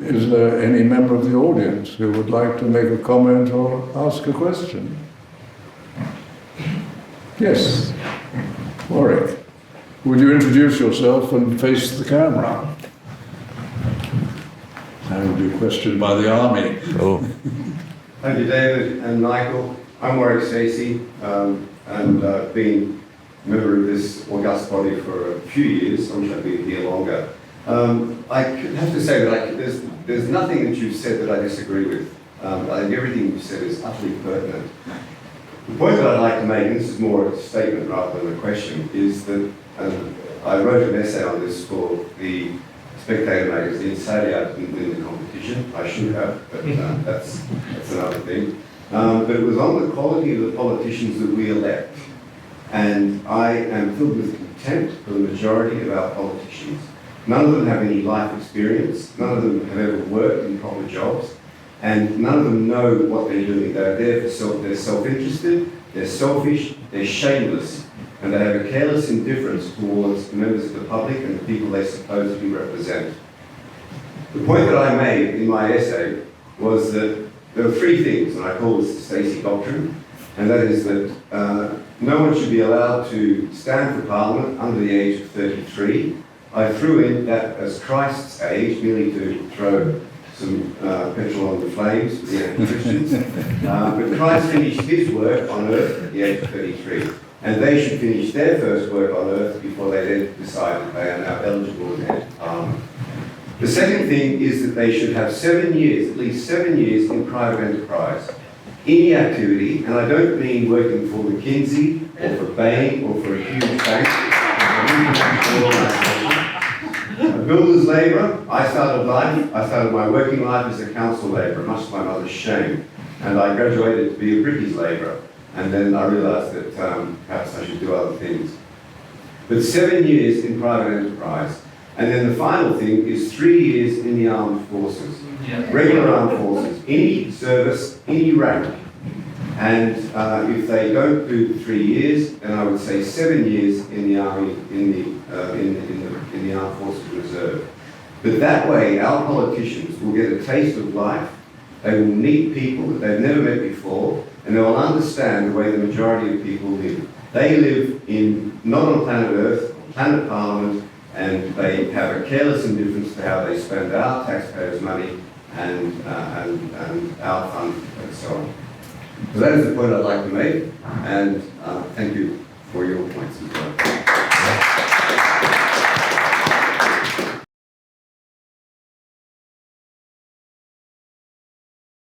Is there any member of the audience who would like to make a comment or ask a question? Yes, Warwick. Would you introduce yourself and face the camera? I will be questioned by the army. Oh. Thank you, David and Michael. I'm Warwick Stacey, and I've been a member of this august body for a few years. I wish I'd been here longer. I have to say that there's nothing that you've said that I disagree with. I think everything you've said is utterly pertinent. The point that I'd like to make, and this is more a statement rather than a question, is that I wrote an essay on this for the Spectator magazine. Sadly, I didn't win the competition. I should have, but that's another thing. But it was on the quality of the politicians that we elect. And I am filled with contempt for the majority of our politicians. None of them have any life experience. None of them have ever worked in proper jobs. And none of them know what they're doing. They're there for they're self-interested, they're selfish, they're shameless, and they have a careless indifference towards the members of the public and the people they supposedly represent. The point that I made in my essay was that there are three things, and I call this the Stacey Doctrine, and that is that no one should be allowed to stand for Parliament under the age of 33. I threw in that as Christ's age, merely to throw some petrol on the flames for the anti-Christians. But Christ finished his work on earth at the age of 33. And they should finish their first work on earth before they then decide that they are now eligible to enter Parliament. The second thing is that they should have 7 years, at least 7 years in private enterprise. Any activity, and I don't mean working for McKinsey or for Bain or for a huge bank, a builder's labourer. I started my working life as a council labourer, much to my mother's shame. And I graduated to be a brickies labourer. And then I realised that perhaps I should do other things. But 7 years in private enterprise. And then the final thing is 3 years in the armed forces. Yeah. Regular armed forces, any service, any rank. And if they don't do 3 years, then I would say 7 years in the army, in the armed forces reserve. But that way, our politicians will get a taste of life. They will meet people that they've never met before, and they will understand the way the majority of people live. They live not on planet Earth, on planet Parliament, and they have a careless indifference to how they spend our taxpayers' money and our funds and so on. So that is the point I'd like to make, and thank you for your points as well.